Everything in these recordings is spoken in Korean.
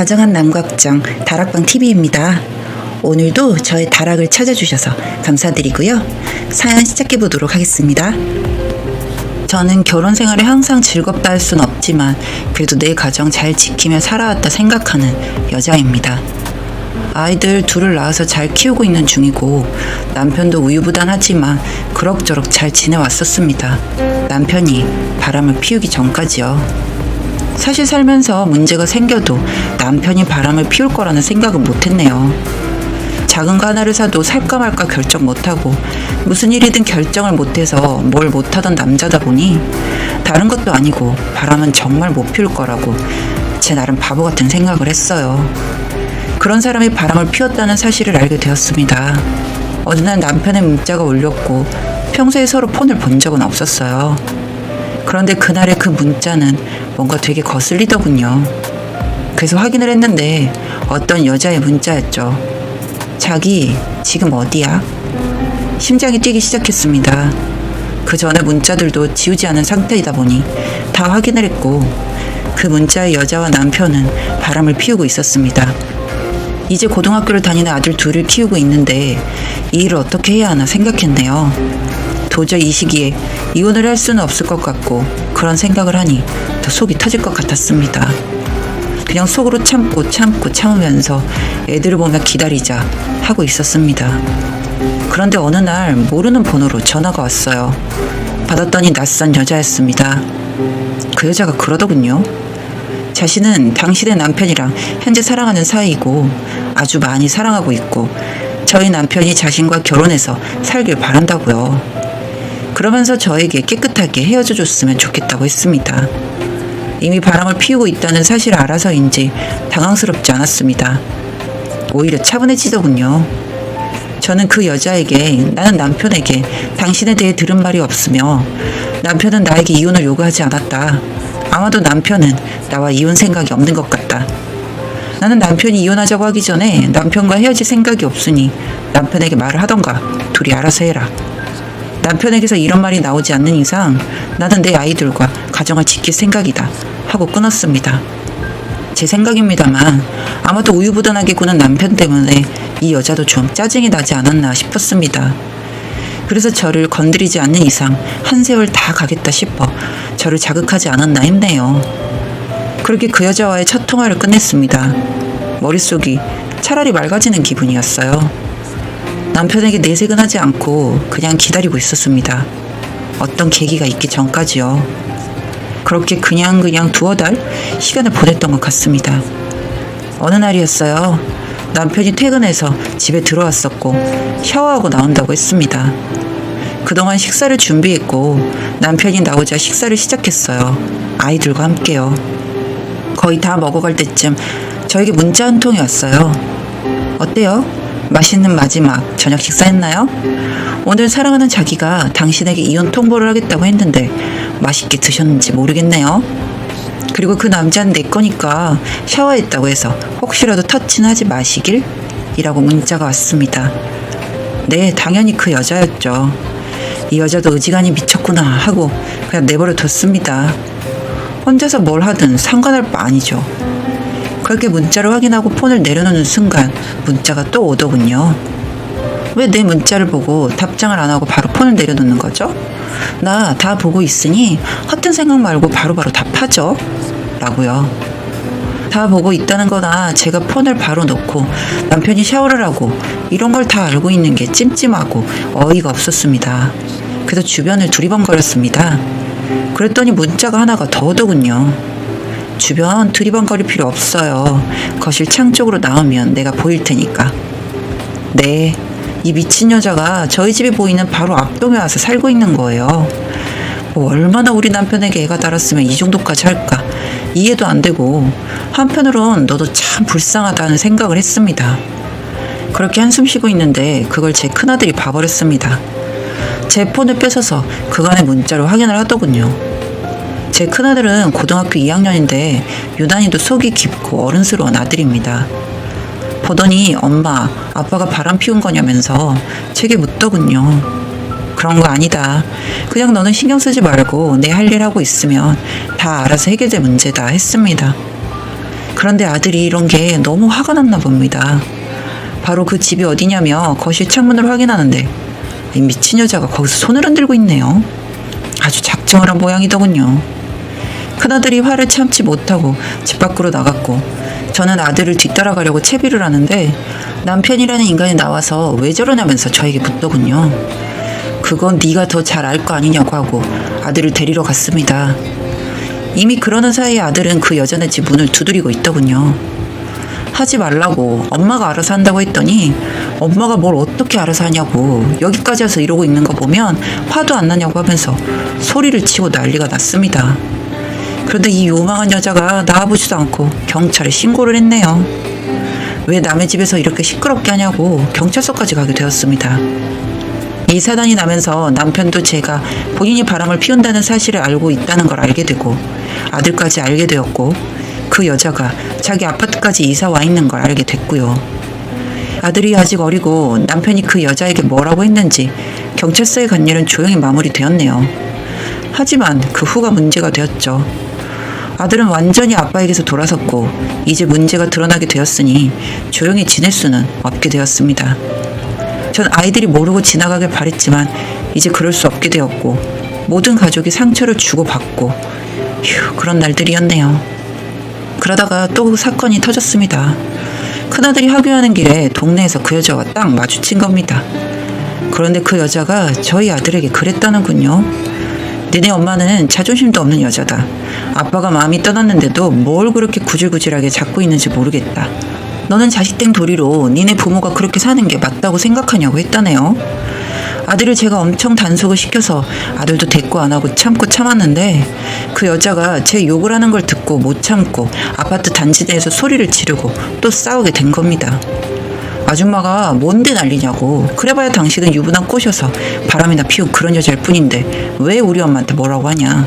다정한 남각정 다락방 TV입니다. 오늘도 저의 다락을 찾아주셔서 감사드리고요. 사연 시작해 보도록 하겠습니다. 저는 결혼 생활이 항상 즐겁다 할 순 없지만 그래도 내 가정 잘 지키며 살아왔다 생각하는 여자입니다. 아이들 둘을 낳아서 잘 키우고 있는 중이고 남편도 우유부단하지만 그럭저럭 잘 지내왔었습니다. 남편이 바람을 피우기 전까지요. 사실 살면서 문제가 생겨도 남편이 바람을 피울 거라는 생각은 못했네요. 작은 거 하나를 사도 살까 말까 결정 못하고 무슨 일이든 결정을 못해서 뭘 못하던 남자다 보니 다른 것도 아니고 바람은 정말 못 피울 거라고 제 나름 바보 같은 생각을 했어요. 그런 사람이 바람을 피웠다는 사실을 알게 되었습니다. 어느 날 남편의 문자가 울렸고 평소에 서로 폰을 본 적은 없었어요. 그런데 그날의 그 문자는 뭔가 되게 거슬리더군요. 그래서 확인을 했는데 어떤 여자의 문자였죠. 자기 지금 어디야? 심장이 뛰기 시작했습니다. 그 전에 문자들도 지우지 않은 상태이다 보니 다 확인을 했고 그 문자의 여자와 남편은 바람을 피우고 있었습니다. 이제 고등학교를 다니는 아들 둘을 키우고 있는데 이 일을 어떻게 해야 하나 생각했네요. 도저히 이 시기에 이혼을 할 수는 없을 것 같고 그런 생각을 하니 더 속이 터질 것 같았습니다. 그냥 속으로 참으면서 애들을 보며 기다리자 하고 있었습니다. 그런데 어느 날 모르는 번호로 전화가 왔어요. 받았더니 낯선 여자였습니다. 그 여자가 그러더군요. 자신은 당신의 남편이랑 현재 사랑하는 사이이고 아주 많이 사랑하고 있고 저희 남편이 자신과 결혼해서 살길 바란다고요. 그러면서 저에게 깨끗하게 헤어져 줬으면 좋겠다고 했습니다. 이미 바람을 피우고 있다는 사실을 알아서인지 당황스럽지 않았습니다. 오히려 차분해지더군요. 저는 그 여자에게 나는 남편에게 당신에 대해 들은 말이 없으며 남편은 나에게 이혼을 요구하지 않았다. 아마도 남편은 나와 이혼 생각이 없는 것 같다. 나는 남편이 이혼하자고 하기 전에 남편과 헤어질 생각이 없으니 남편에게 말을 하던가 둘이 알아서 해라. 남편에게서 이런 말이 나오지 않는 이상 나는 내 아이들과 가정을 지킬 생각이다 하고 끊었습니다. 제 생각입니다만 아마도 우유부단하게 구는 남편 때문에 이 여자도 좀 짜증이 나지 않았나 싶었습니다. 그래서 저를 건드리지 않는 이상 한 세월 다 가겠다 싶어 저를 자극하지 않았나 했네요. 그렇게 그 여자와의 첫 통화를 끝냈습니다. 머릿속이 차라리 맑아지는 기분이었어요. 남편에게 내색은 하지 않고 그냥 기다리고 있었습니다. 어떤 계기가 있기 전까지요. 그렇게 그냥 두어 달 시간을 보냈던 것 같습니다. 어느 날이었어요. 남편이 퇴근해서 집에 들어왔었고 샤워하고 나온다고 했습니다. 그동안 식사를 준비했고 남편이 나오자 식사를 시작했어요. 아이들과 함께요. 거의 다 먹어갈 때쯤 저에게 문자 한 통이 왔어요. 어때요? 맛있는 마지막 저녁 식사했나요? 오늘 사랑하는 자기가 당신에게 이혼 통보를 하겠다고 했는데 맛있게 드셨는지 모르겠네요. 그리고 그 남자는 내 거니까 샤워했다고 해서 혹시라도 터치는 하지 마시길 이라고 문자가 왔습니다. 네, 당연히 그 여자였죠. 이 여자도 의지간이 미쳤구나 하고 그냥 내버려 뒀습니다. 혼자서 뭘 하든 상관할 바 아니죠. 그렇게 문자를 확인하고 폰을 내려놓는 순간 문자가 또 오더군요. 왜 내 문자를 보고 답장을 안 하고 바로 폰을 내려놓는 거죠? 나 다 보고 있으니 헛된 생각 말고 바로바로 답하죠. 라고요. 다 보고 있다는 거나 제가 폰을 바로 놓고 남편이 샤워를 하고 이런 걸 다 알고 있는 게 찜찜하고 어이가 없었습니다. 그래서 주변을 두리번거렸습니다. 그랬더니 문자가 하나가 더 오더군요. 주변 두리번거릴 필요 없어요. 거실 창 쪽으로 나오면 내가 보일 테니까. 네, 이 미친 여자가 저희 집이 보이는 바로 앞동에 와서 살고 있는 거예요. 뭐 얼마나 우리 남편에게 애가 달았으면 이 정도까지 할까 이해도 안 되고 한편으론 너도 참 불쌍하다는 생각을 했습니다. 그렇게 한숨 쉬고 있는데 그걸 제 큰아들이 봐버렸습니다. 제 폰을 뺏어서 그간의 문자를 확인을 하더군요. 제 큰아들은 고등학교 2학년인데 유난히도 속이 깊고 어른스러운 아들입니다. 보더니 엄마, 아빠가 바람 피운 거냐면서 제게 묻더군요. 그런 거 아니다. 그냥 너는 신경 쓰지 말고 내 할 일 하고 있으면 다 알아서 해결될 문제다 했습니다. 그런데 아들이 이런 게 너무 화가 났나 봅니다. 바로 그 집이 어디냐며 거실 창문을 확인하는데 이 미친 여자가 거기서 손을 흔들고 있네요. 아주 작정을 한 모양이더군요. 큰아들이 화를 참지 못하고 집 밖으로 나갔고 저는 아들을 뒤따라가려고 채비를 하는데 남편이라는 인간이 나와서 왜 저러냐면서 저에게 묻더군요. 그건 네가 더 잘 알 거 아니냐고 하고 아들을 데리러 갔습니다. 이미 그러는 사이에 아들은 그 여자네 집 문을 두드리고 있더군요. 하지 말라고 엄마가 알아서 한다고 했더니 엄마가 뭘 어떻게 알아서 하냐고 여기까지 와서 이러고 있는 거 보면 화도 안 나냐고 하면서 소리를 치고 난리가 났습니다. 그런데 이 요망한 여자가 나와보지도 않고 경찰에 신고를 했네요. 왜 남의 집에서 이렇게 시끄럽게 하냐고 경찰서까지 가게 되었습니다. 이 사단이 나면서 남편도 제가 본인이 바람을 피운다는 사실을 알고 있다는 걸 알게 되고 아들까지 알게 되었고 그 여자가 자기 아파트까지 이사 와 있는 걸 알게 됐고요. 아들이 아직 어리고 남편이 그 여자에게 뭐라고 했는지 경찰서에 간 일은 조용히 마무리되었네요. 하지만 그 후가 문제가 되었죠. 아들은 완전히 아빠에게서 돌아섰고 이제 문제가 드러나게 되었으니 조용히 지낼 수는 없게 되었습니다. 전 아이들이 모르고 지나가길 바랬지만 이제 그럴 수 없게 되었고 모든 가족이 상처를 주고받고 그런 날들이었네요. 그러다가 또 사건이 터졌습니다. 큰아들이 하교하는 길에 동네에서 그 여자와 딱 마주친 겁니다. 그런데 그 여자가 저희 아들에게 그랬다는군요. 니네 엄마는 자존심도 없는 여자다. 아빠가 마음이 떠났는데도 뭘 그렇게 구질구질하게 잡고 있는지 모르겠다. 너는 자식된 도리로 니네 부모가 그렇게 사는 게 맞다고 생각하냐고 했다네요. 아들을 제가 엄청 단속을 시켜서 아들도 대꾸 안 하고 참고 참았는데 그 여자가 제 욕을 하는 걸 듣고 못 참고 아파트 단지 내에서 소리를 지르고 또 싸우게 된 겁니다. 아줌마가 뭔데 난리냐고. 그래봐야 당신은 유부남 꼬셔서 바람이나 피운 그런 여자일 뿐인데 왜 우리 엄마한테 뭐라고 하냐.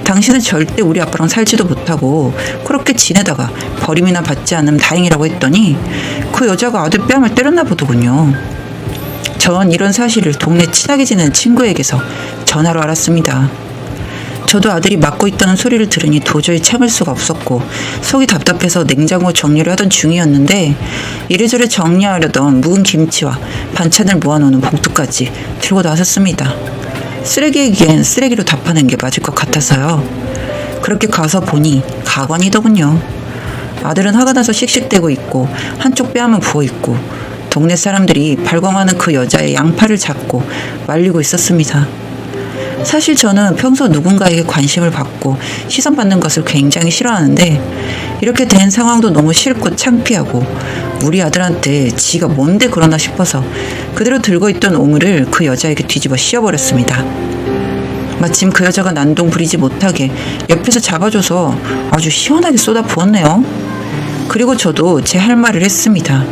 당신은 절대 우리 아빠랑 살지도 못하고 그렇게 지내다가 버림이나 받지 않으면 다행이라고 했더니 그 여자가 아들 뺨을 때렸나 보더군요. 전 이런 사실을 동네 친하게 지내는 친구에게서 전화로 알았습니다. 저도 아들이 맞고 있다는 소리를 들으니 도저히 참을 수가 없었고 속이 답답해서 냉장고 정리를 하던 중이었는데 이래저래 정리하려던 묵은 김치와 반찬을 모아놓는 봉투까지 들고 나섰습니다. 쓰레기에겐 쓰레기로 답하는 게 맞을 것 같아서요. 그렇게 가서 보니 가관이더군요. 아들은 화가 나서 씩씩대고 있고 한쪽 뺨은 부어있고 동네 사람들이 발광하는 그 여자의 양팔을 잡고 말리고 있었습니다. 사실 저는 평소 누군가에게 관심을 받고 시선받는 것을 굉장히 싫어하는데 이렇게 된 상황도 너무 싫고 창피하고 우리 아들한테 지가 뭔데 그러나 싶어서 그대로 들고 있던 오물을 그 여자에게 뒤집어 씌워버렸습니다. 마침 그 여자가 난동 부리지 못하게 옆에서 잡아줘서 아주 시원하게 쏟아 부었네요. 그리고 저도 제 할 말을 했습니다.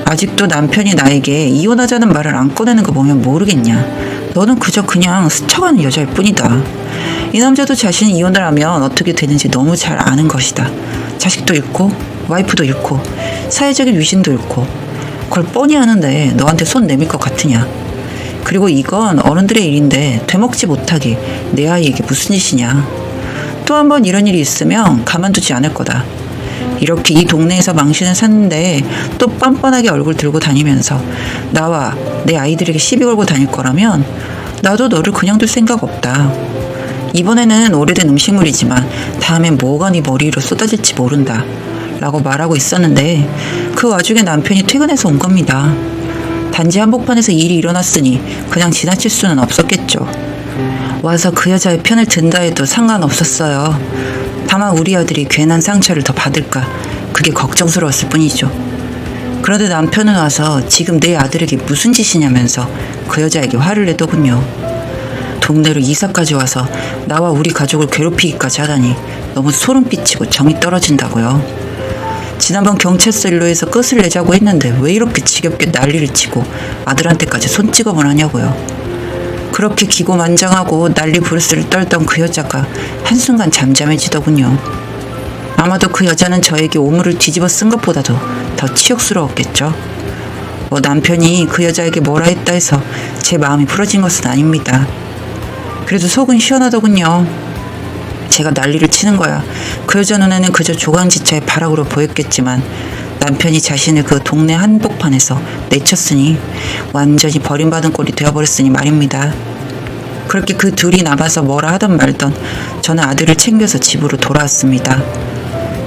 아직도 남편이 나에게 이혼하자는 말을 안 꺼내는 거 보면 모르겠냐. 너는 그저 그냥 스쳐가는 여자일 뿐이다. 이 남자도 자신이 이혼을 하면 어떻게 되는지 너무 잘 아는 것이다. 자식도 잃고 와이프도 잃고 사회적인 위신도 잃고 그걸 뻔히 아는데 너한테 손 내밀 것 같으냐. 그리고 이건 어른들의 일인데 되먹지 못하게 내 아이에게 무슨 짓이냐. 또 한 번 이런 일이 있으면 가만두지 않을 거다. 이렇게 이 동네에서 망신을 샀는데 또 뻔뻔하게 얼굴 들고 다니면서 나와 내 아이들에게 시비 걸고 다닐 거라면 나도 너를 그냥 둘 생각 없다. 이번에는 오래된 음식물이지만 다음엔 뭐가 네 머리 위로 쏟아질지 모른다 라고 말하고 있었는데 그 와중에 남편이 퇴근해서 온 겁니다. 단지 한복판에서 일이 일어났으니 그냥 지나칠 수는 없었겠죠. 와서 그 여자의 편을 든다 해도 상관없었어요. 다만 우리 아들이 괜한 상처를 더 받을까 그게 걱정스러웠을 뿐이죠. 그런데 남편은 와서 지금 내 아들에게 무슨 짓이냐면서 그 여자에게 화를 내더군요. 동네로 이사까지 와서 나와 우리 가족을 괴롭히기까지 하다니 너무 소름 끼치고 정이 떨어진다고요. 지난번 경찰서 일로에서 끝을 내자고 했는데 왜 이렇게 지겹게 난리를 치고 아들한테까지 손찌검을 하냐고요. 그렇게 기고만장하고 난리 부르스를 떨던 그 여자가 한순간 잠잠해지더군요. 아마도 그 여자는 저에게 오물을 뒤집어 쓴 것보다도 더 치욕스러웠겠죠. 뭐 남편이 그 여자에게 뭐라 했다 해서 제 마음이 풀어진 것은 아닙니다. 그래도 속은 시원하더군요. 제가 난리를 치는 거야. 그 여자 눈에는 그저 조강지처의 발악으로 보였겠지만 남편이 자신을 그 동네 한복판에서 내쳤으니 완전히 버림받은 꼴이 되어버렸으니 말입니다. 그렇게 그 둘이 남아서 뭐라 하던 말던 저는 아들을 챙겨서 집으로 돌아왔습니다.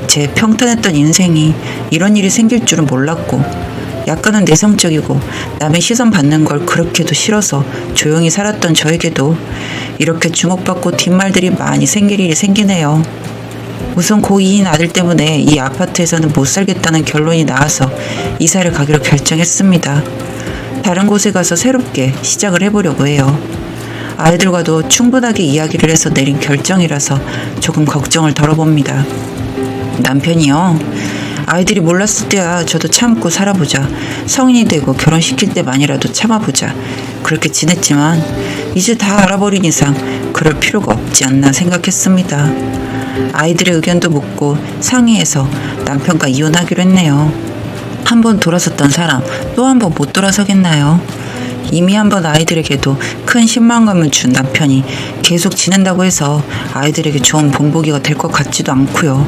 제 평탄했던 인생이 이런 일이 생길 줄은 몰랐고 약간은 내성적이고 남의 시선 받는 걸 그렇게도 싫어서 조용히 살았던 저에게도 이렇게 주목받고 뒷말들이 많이 생길 일이 생기네요. 우선 고2인 아들 때문에 이 아파트에서는 못 살겠다는 결론이 나와서 이사를 가기로 결정했습니다. 다른 곳에 가서 새롭게 시작을 해보려고 해요. 아이들과도 충분하게 이야기를 해서 내린 결정이라서 조금 걱정을 덜어봅니다. 남편이요. 아이들이 몰랐을 때야 저도 참고 살아보자. 성인이 되고 결혼시킬 때만이라도 참아보자. 그렇게 지냈지만 이제 다 알아버린 이상 그럴 필요가 없지 않나 생각했습니다. 아이들의 의견도 묻고 상의해서 남편과 이혼하기로 했네요. 한 번 돌아섰던 사람 또 한 번 못 돌아서겠나요? 이미 한 번 아이들에게도 큰 실망감을 준 남편이 계속 지낸다고 해서 아이들에게 좋은 본보기가 될 것 같지도 않고요.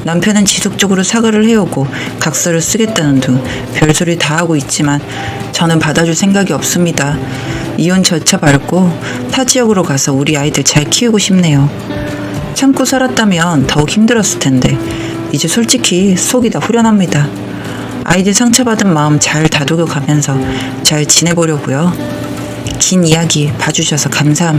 남편은 지속적으로 사과를 해오고 각서를 쓰겠다는 등 별소리 다 하고 있지만 저는 받아줄 생각이 없습니다. 이혼 절차 밟고 타 지역으로 가서 우리 아이들 잘 키우고 싶네요. 참고 살았다면 더욱 힘들었을 텐데 이제 솔직히 속이 다 후련합니다. 아이들 상처받은 마음 잘 다독여 가면서 잘 지내보려고요. 긴 이야기 봐주셔서 감사합니다.